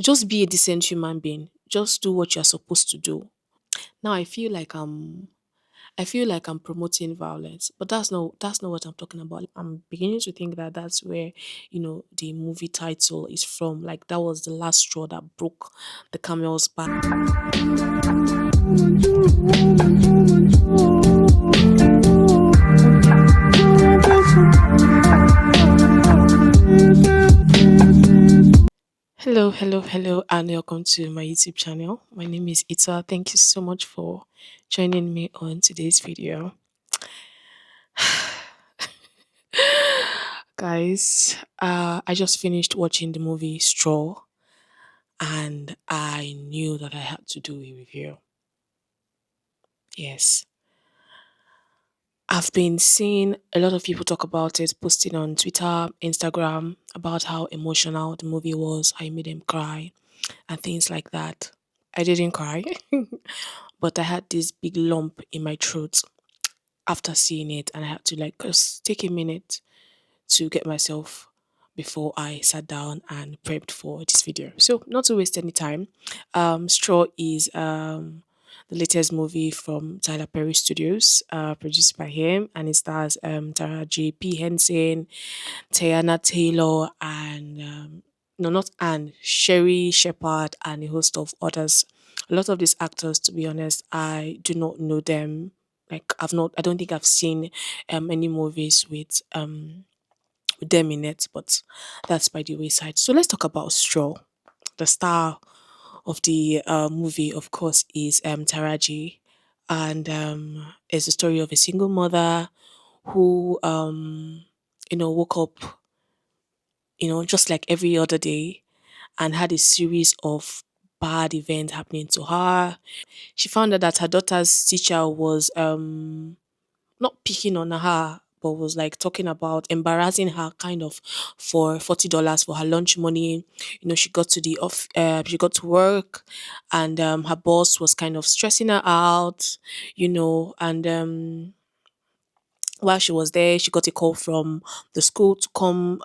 just be a decent human being. Just do what you're supposed to do. Now I feel like I'm promoting violence, but that's not what I'm talking about. I'm beginning to think that that's where the movie title is from. Like that was the last straw that broke the camel's back. Hello, hello, hello, and welcome to my YouTube channel. My name is Ita. Thank you so much for joining me on today's video. Guys, I just finished watching the movie Straw, and I knew that I had to do a review. Yes, I've been seeing a lot of people talk about it, posting on Twitter, Instagram about how emotional the movie was, how it made them cry, and things like that. I didn't cry, but I had this big lump in my throat after seeing it, and I had to like just take a minute to get myself before I sat down and prepped for this video. So, not to waste any time, Straw is the latest movie from Tyler Perry Studios, produced by him, and it stars Taraji, Henson, Teyana Taylor, and no, not Anne, Sherri Shepherd, and a host of others. A lot of these actors, to be honest, I do not know them. Like I don't think I've seen any movies with them in it, but that's by the wayside. So let's talk about Straw. The star of the movie, of course, is Taraji, and it's the story of a single mother who woke up just like every other day and had a series of bad events happening to her. She found out that her daughter's teacher was not picking on her, but was like talking about embarrassing her kind of for $40 for her lunch money. She got to she got to work, and her boss was kind of stressing her out, and while she was there, she got a call from the school to come.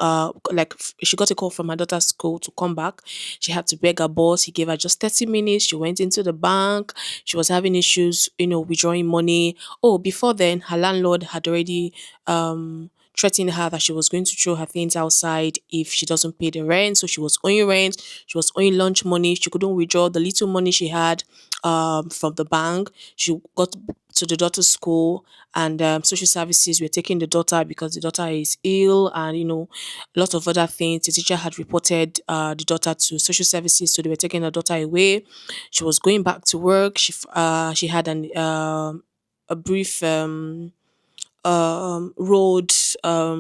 She got a call from her daughter's school to come back. She had to beg her boss. He gave her just 30 minutes. She went into the bank. She was having issues, withdrawing money. Oh, before then, her landlord had already threatened her that she was going to throw her things outside if she doesn't pay the rent. So she was owing rent. She was owing lunch money. She couldn't withdraw the little money she had from the bank. She got to the daughter's school, and social services were taking the daughter because the daughter is ill, and a lot of other things. The teacher had reported the daughter to social services, so they were taking the daughter away. She was going back to work. She had a brief road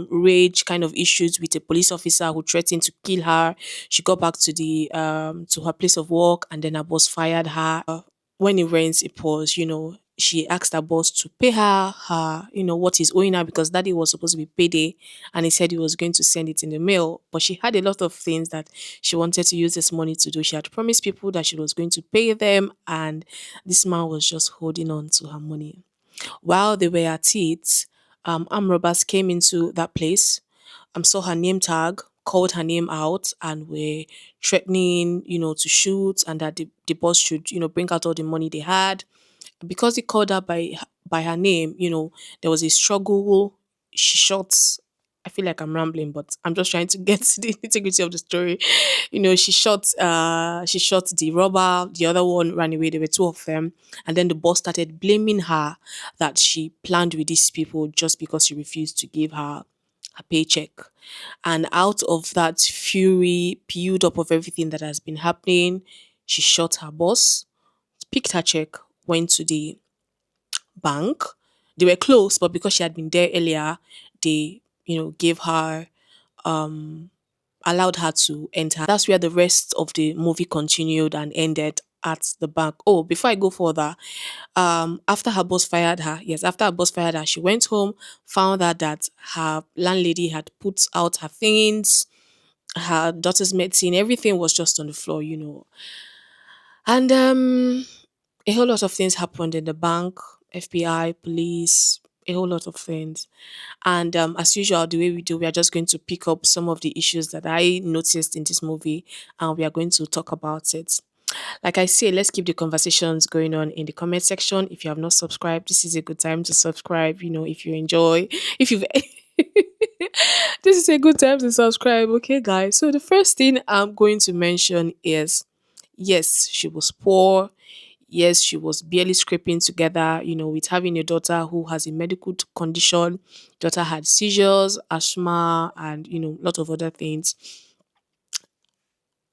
rage kind of issues with a police officer who threatened to kill her. She got back to the to her place of work, and then her boss fired her. When it rains, it pours. She asked her boss to pay her what he's owing her, because daddy was supposed to be payday, and he said he was going to send it in the mail. But she had a lot of things that she wanted to use this money to do. She had promised people that she was going to pay them, and this man was just holding on to her money. While they were at it, armed robbers came into that place, saw her name tag, called her name out, and were threatening, to shoot, and that the boss should, bring out all the money they had. Because he called her by her name, there was a struggle. She shot. I feel like I'm rambling, but I'm just trying to get to the integrity of the story. She shot the robber, the other one ran away. There were two of them. And then the boss started blaming her that she planned with these people just because she refused to give her paycheck. And out of that fury, build up of everything that has been happening, she shot her boss, picked her check, went to the bank. They were close, but because she had been there earlier, they, gave her, allowed her to enter. That's where the rest of the movie continued and ended at the bank. Oh, before I go further, after her boss fired her, she went home, found out that her landlady had put out her things, her daughter's medicine, everything was just on the floor. And a whole lot of things happened in the bank. FBI, police, a whole lot of things. And as usual, the way we do, we are just going to pick up some of the issues that I noticed in this movie, and we are going to talk about it. Like I say, let's keep the conversations going on in the comment section. If you have not subscribed, this is a good time to subscribe. If you enjoy, if you've this is a good time to subscribe. Okay, guys. So the first thing I'm going to mention is, yes, she was poor. Yes, she was barely scraping together, with having a daughter who has a medical condition. Daughter had seizures, asthma, and, a lot of other things.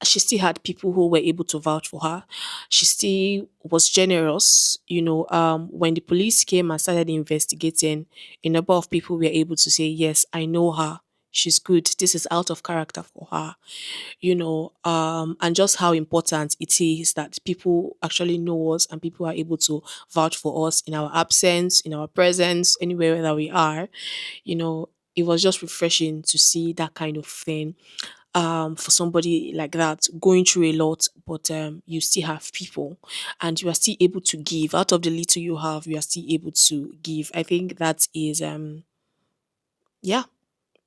She still had people who were able to vouch for her. She still was generous. When the police came and started investigating, a number of people were able to say, yes, I know her. She's good. This is out of character for her. And just how important it is that people actually know us and people are able to vouch for us in our absence, in our presence, anywhere that we are. It was just refreshing to see that kind of thing, for somebody like that going through a lot, but you still have people and you are still able to give out of the little you have. You are still able to give. I think that is yeah,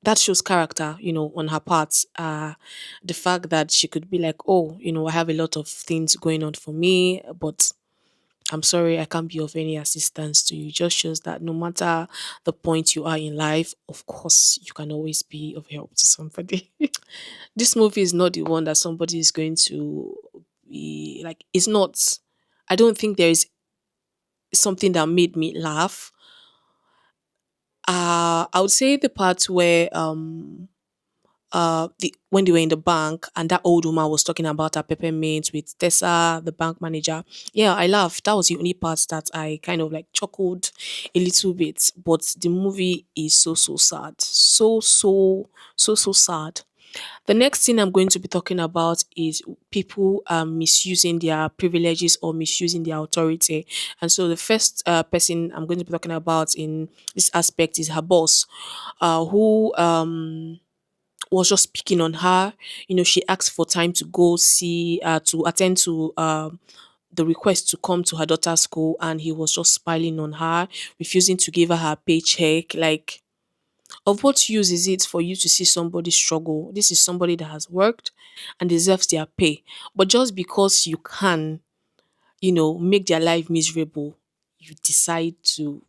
that shows character, on her part. The fact that she could be like, oh, I have a lot of things going on for me, but I'm sorry, I can't be of any assistance to you. Just shows that no matter the point you are in life, of course, you can always be of help to somebody. This movie is not the one that somebody is going to be like, it's not. I don't think there is something that made me laugh. I would say the part where when they were in the bank and that old woman was talking about her peppermint with Tessa, the bank manager. Yeah, I laughed. That was the only part that I kind of like chuckled a little bit. But the movie is so sad. So sad. The next thing I'm going to be talking about is people misusing their privileges or misusing their authority. And so the first person I'm going to be talking about in this aspect is her boss, who was just picking on her. She asked for time to go see, to attend to the request to come to her daughter's school, and he was just smiling on her, refusing to give her paycheck. Like, of what use is it for you to see somebody struggle? This is somebody that has worked and deserves their pay. But just because you can, make their life miserable, you decide to,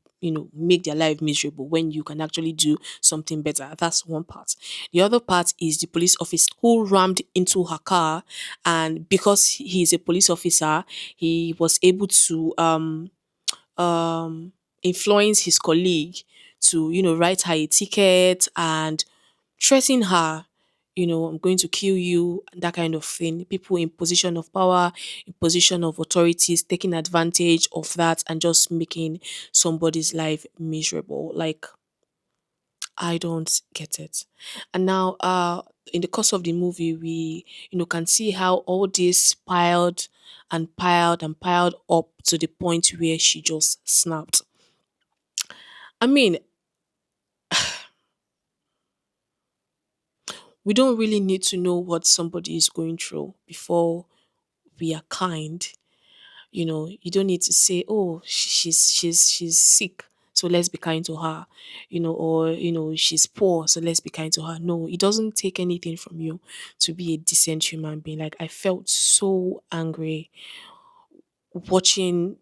make their life miserable when you can actually do something better. That's one part. The other part is the police officer who rammed into her car, and because he's a police officer, he was able to um influence his colleague to, write her a ticket and threaten her, I'm going to kill you, that kind of thing. People in position of power, in position of authorities, taking advantage of that and just making somebody's life miserable. Like, I don't get it. And now, in the course of the movie, we, can see how all this piled and piled and piled up to the point where she just snapped. I mean, we don't really need to know what somebody is going through before we are kind. You don't need to say, oh, she's sick, so let's be kind to her, or she's poor, so let's be kind to her. No, it doesn't take anything from you to be a decent human being. Like, I felt so angry watching,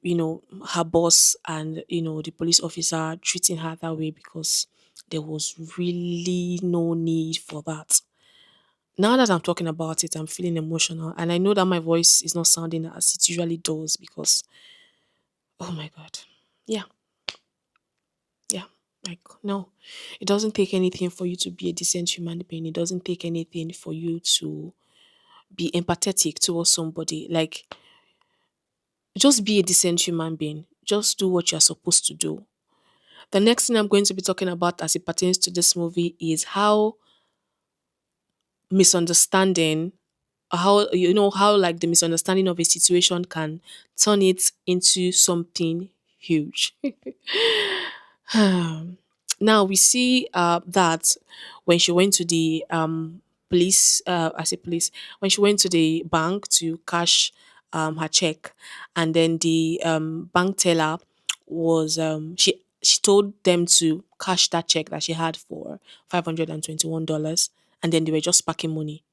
her boss and, the police officer treating her that way, because there was really no need for that. Now that I'm talking about it, I'm feeling emotional, and I know that my voice is not sounding as it usually does because, oh my god, yeah, yeah, like, no, it doesn't take anything for you to be a decent human being. It doesn't take anything for you to be empathetic towards somebody. Like, just be a decent human being. Just do what you're supposed to do. The next thing I'm going to be talking about as it pertains to this movie is how misunderstanding, how, how like the misunderstanding of a situation can turn it into something huge. Now we see that when she went to the police, I say police, when she went to the bank to cash her check, and then the bank teller was she she told them to cash that check that she had for $521, and then they were just packing money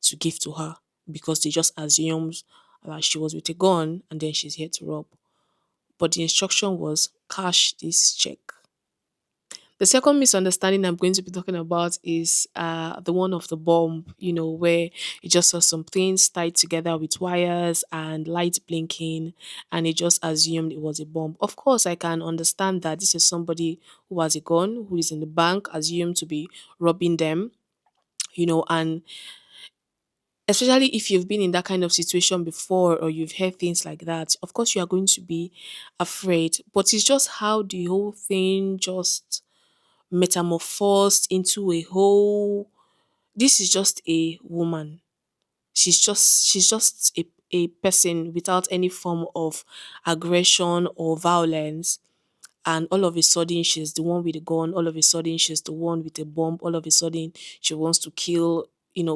to give to her because they just assumed that she was with a gun and then she's here to rob. But the instruction was cash this check. The second misunderstanding I'm going to be talking about is the one of the bomb, where you just saw some things tied together with wires and lights blinking, and it just assumed it was a bomb. Of course, I can understand that this is somebody who has a gun, who is in the bank, assumed to be robbing them, and especially if you've been in that kind of situation before or you've heard things like that, of course you are going to be afraid. But it's just how the whole thing just metamorphosed into a whole, this is just a woman, she's just a person without any form of aggression or violence, and all of a sudden she's the one with a gun, all of a sudden she's the one with a bomb, all of a sudden she wants to kill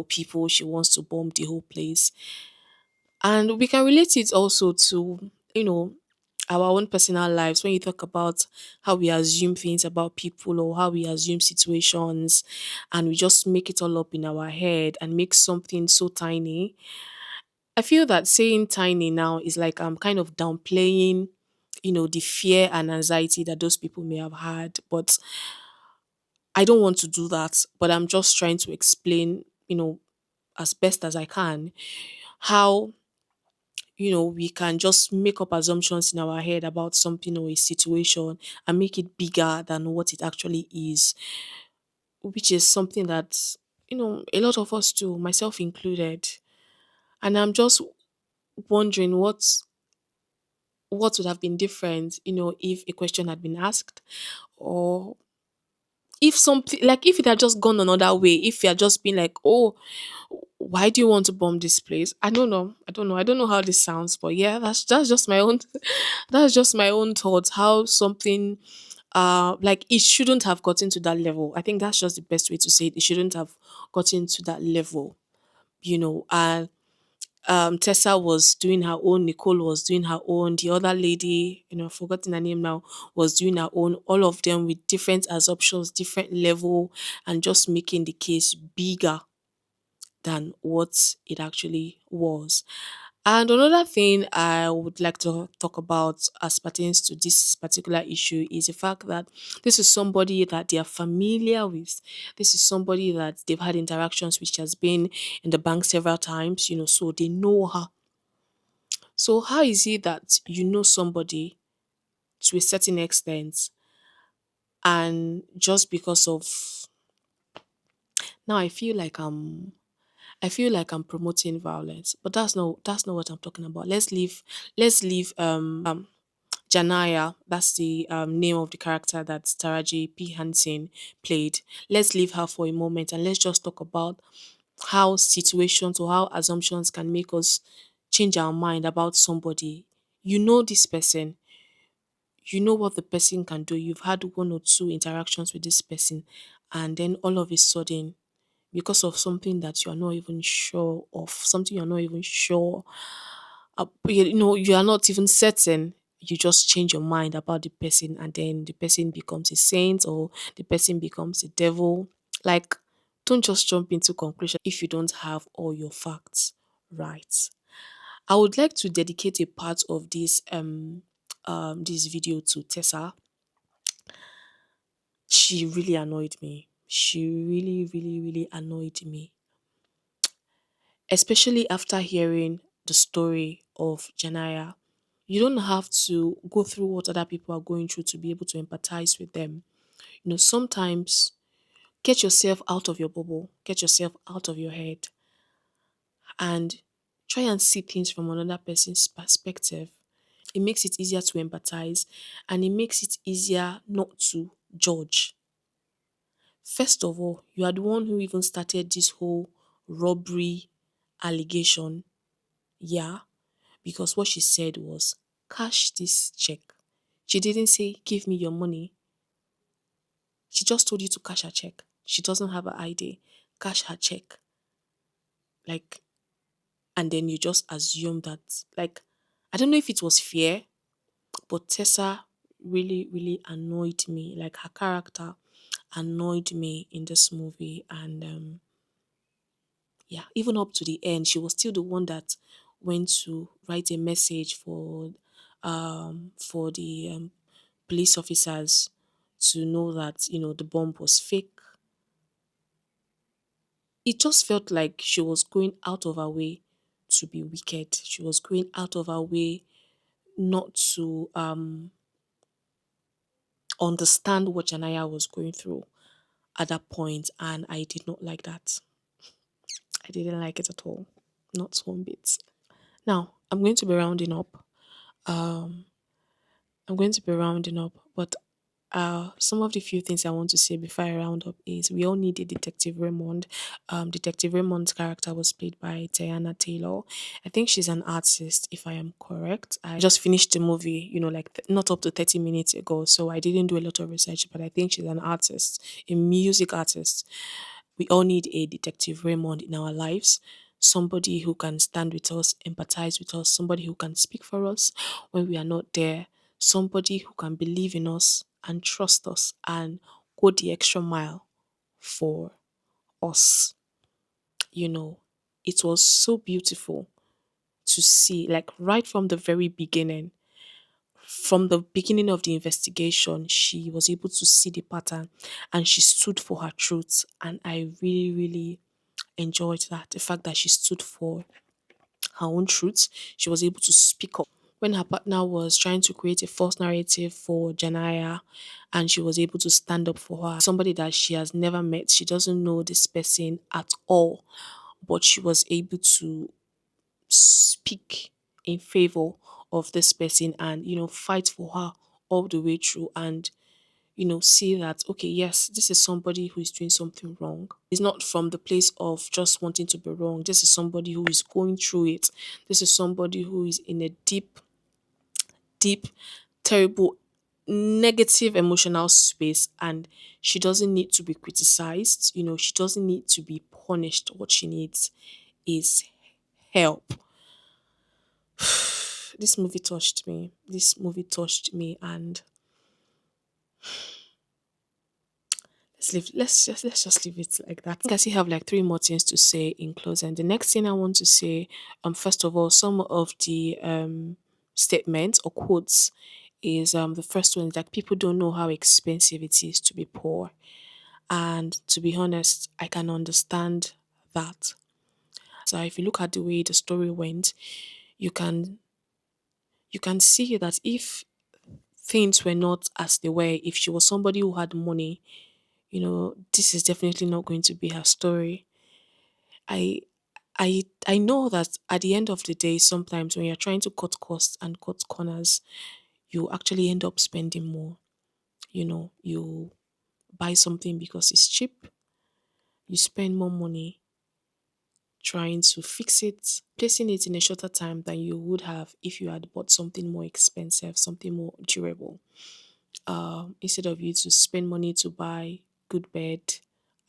people, she wants to bomb the whole place. And we can relate it also to, our own personal lives when you talk about how we assume things about people or how we assume situations, and we just make it all up in our head and make something so tiny. I feel that saying tiny now is like I'm kind of downplaying, the fear and anxiety that those people may have had. But I don't want to do that. But I'm just trying to explain, as best as I can, how we can just make up assumptions in our head about something or a situation and make it bigger than what it actually is, which is something that, a lot of us do, myself included. And I'm just wondering what would have been different, if a question had been asked, or if something like if it had just gone another way, if you had just been like, oh, why do you want to bomb this place? I don't know how this sounds, but yeah, that's just my own that's just my own thoughts. How something like it shouldn't have gotten to that level. I think that's just the best way to say it. It shouldn't have gotten to that level, and Tessa was doing her own, Nicole was doing her own, the other lady, I've forgotten her name now, was doing her own, all of them with different assumptions, different level, and just making the case bigger than what it actually was. And another thing I would like to talk about as pertains to this particular issue is the fact that this is somebody that they are familiar with. This is somebody that they've had interactions with. She has been in the bank several times, so they know her. So how is it that you know somebody to a certain extent, and just because of, now I feel like I'm promoting violence, but that's not what I'm talking about. Let's leave Janaya, that's the name of the character that Taraji P. Henson played. Let's leave her for a moment and let's just talk about how situations or how assumptions can make us change our mind about somebody. You know this person, you know what the person can do, you've had one or two interactions with this person, and then all of a sudden, because of something that you are not even sure of, something you're not even sure, you are not even certain, you just change your mind about the person, and then the person becomes a saint or the person becomes a devil. Like, don't just jump into conclusion if you don't have all your facts right. I would like to dedicate a part of this video to Tessa. She really annoyed me. She really, really, really annoyed me, especially after hearing the story of Janaya. You don't have to go through what other people are going through to be able to empathize with them. Sometimes get yourself out of your bubble, get yourself out of your head, and try and see things from another person's perspective. It makes it easier to empathize, and it makes it easier not to judge. First of all, you are the one who even started this whole robbery allegation. Yeah, because what she said was, cash this check. She didn't say, give me your money. She just told you to cash her check. She doesn't have an ID. Cash her check. Like, and then you just assume that, like, I don't know if it was fear, but Tessa really, really annoyed me. Like her character annoyed me in this movie, and yeah, even up to the end, she was still the one that went to write a message for the police officers to know that the bomb was fake. It just felt like she was going out of her way to be wicked. She was going out of her way not to understand what Janaya was going through at that point, and I did not like that. I didn't like it at all, not one bit. Now I'm going to be rounding up. Um, I'm going to be rounding up, but some of the few things I want to say before I round up is we all need a Detective Raymond. Detective Raymond's character was played by Teyana Taylor. I think she's an artist, if I am correct. I just finished the movie, like not up to 30 minutes ago, so I didn't do a lot of research, but I think she's an artist, a music artist. We all need a Detective Raymond in our lives. Somebody who can stand with us, empathize with us, somebody who can speak for us when we are not there, somebody who can believe in us and trust us and go the extra mile for us. You know, it was so beautiful to see, like right from the very beginning. From the beginning of the investigation, she was able to see the pattern and she stood for her truth. And I really, really enjoyed that. The fact that she stood for her own truth, she was able to speak up. When her partner was trying to create a false narrative for Janaya, and she was able to stand up for her, somebody that she has never met, she doesn't know this person at all, but she was able to speak in favor of this person and fight for her all the way through, and see that, okay, yes, this is somebody who is doing something wrong. It's not from the place of just wanting to be wrong. This is somebody who is going through it. This is somebody who is in a deep, deep, terrible, negative emotional space, and she doesn't need to be criticized. She doesn't need to be punished. What she needs is help. This movie touched me. This movie touched me, and let's just leave it like that. I think I still have like three more things to say in closing. The next thing I want to say, first of all, some of the statements or quotes is the first one is that people don't know how expensive it is to be poor. And to be honest, I can understand that. So if you look at the way the story went, you can you can see that if things were not as they were, if she was somebody who had money, this is definitely not going to be her story. I I know that at the end of the day, sometimes when you're trying to cut costs and cut corners, you actually end up spending more. You buy something because it's cheap, you spend more money trying to fix it, placing it in a shorter time than you would have if you had bought something more expensive, something more durable. Instead of you to spend money to buy good bed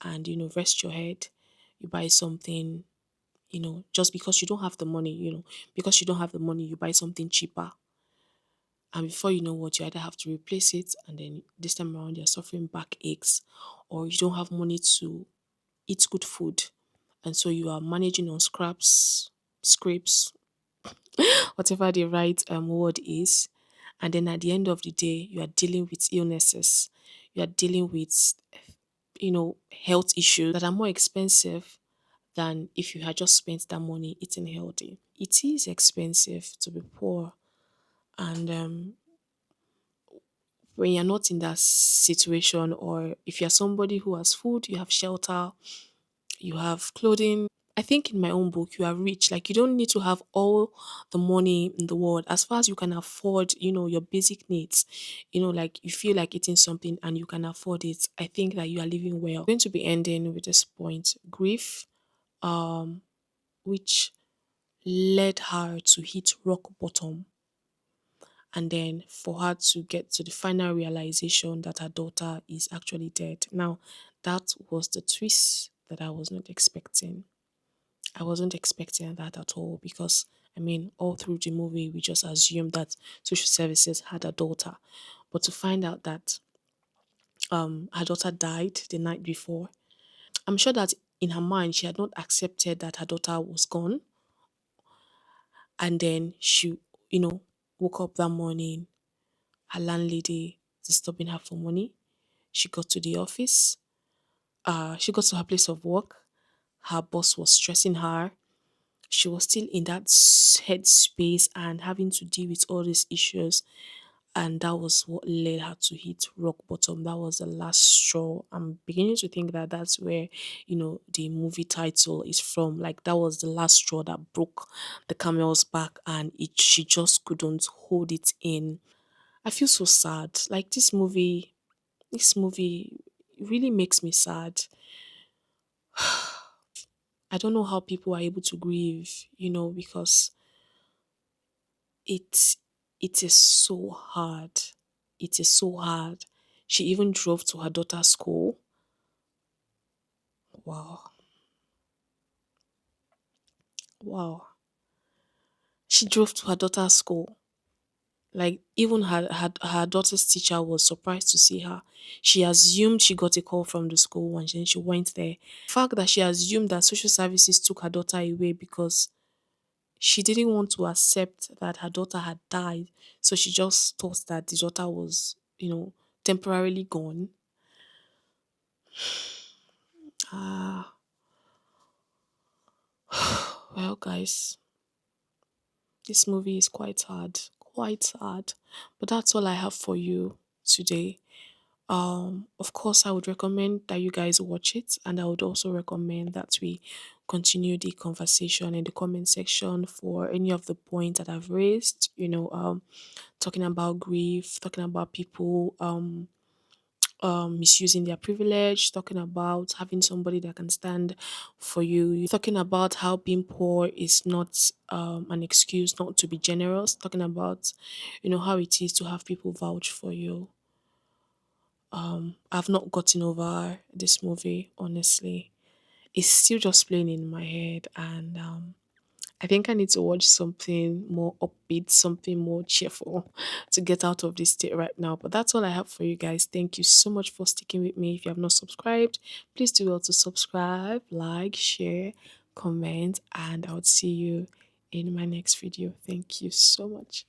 and rest your head, you buy something, just because you don't have the money, because you don't have the money, you buy something cheaper. And before you know what, you either have to replace it, and then this time around you're suffering backaches, or you don't have money to eat good food. And so you are managing on scrapes, whatever the right word is. And then at the end of the day, you are dealing with illnesses. You are dealing with, health issues that are more expensive than if you had just spent that money eating healthy. It is expensive to be poor. And when you're not in that situation, or if you're somebody who has food, you have shelter, you have clothing. I think in my own book, you are rich. Like you don't need to have all the money in the world. As far as you can afford, your basic needs, like you feel like eating something and you can afford it. I think that you are living well. I'm going to be ending with this point. Grief, which led her to hit rock bottom, and then for her to get to the final realization that her daughter is actually dead. Now, that was the twist that I was not expecting. I wasn't expecting that at all because, I mean, all through the movie, we just assumed that social services had a daughter. But to find out that her daughter died the night before, I'm sure that in her mind she had not accepted that her daughter was gone. And then she, you know, woke up that morning, her landlady disturbing her for money. She got to the office, she got to her place of work. Her boss was stressing her. She was still in that head space and having to deal with all these issues. And that was what led her to hit rock bottom. That was the last straw. I'm beginning to think that that's where, the movie title is from. Like, that was the last straw that broke the camel's back, and she just couldn't hold it in. I feel so sad. Like, this movie really makes me sad. I don't know how people are able to grieve, because it it is so hard. It is so hard. She even drove to her daughter's school. Wow. Wow. She drove to her daughter's school. Like, even her daughter's teacher was surprised to see her. She assumed she got a call from the school and then she went there. Fact that she assumed that social services took her daughter away because she didn't want to accept that her daughter had died. So she just thought that the daughter was, temporarily gone. Ah, well, guys, this movie is quite hard, quite hard. But that's all I have for you today. Of course, I would recommend that you guys watch it, and I would also recommend that we continue the conversation in the comment section for any of the points that I've raised. Talking about grief, talking about people misusing their privilege, talking about having somebody that can stand for you, talking about how being poor is not an excuse not to be generous, talking about, how it is to have people vouch for you. I've not gotten over this movie, honestly. It's still just playing in my head, and I think I need to watch something more upbeat, something more cheerful to get out of this state right now. But that's all I have for you guys. Thank you so much for sticking with me. If you have not subscribed, please do well to subscribe, like, share, comment, and I would see you in my next video. Thank you so much.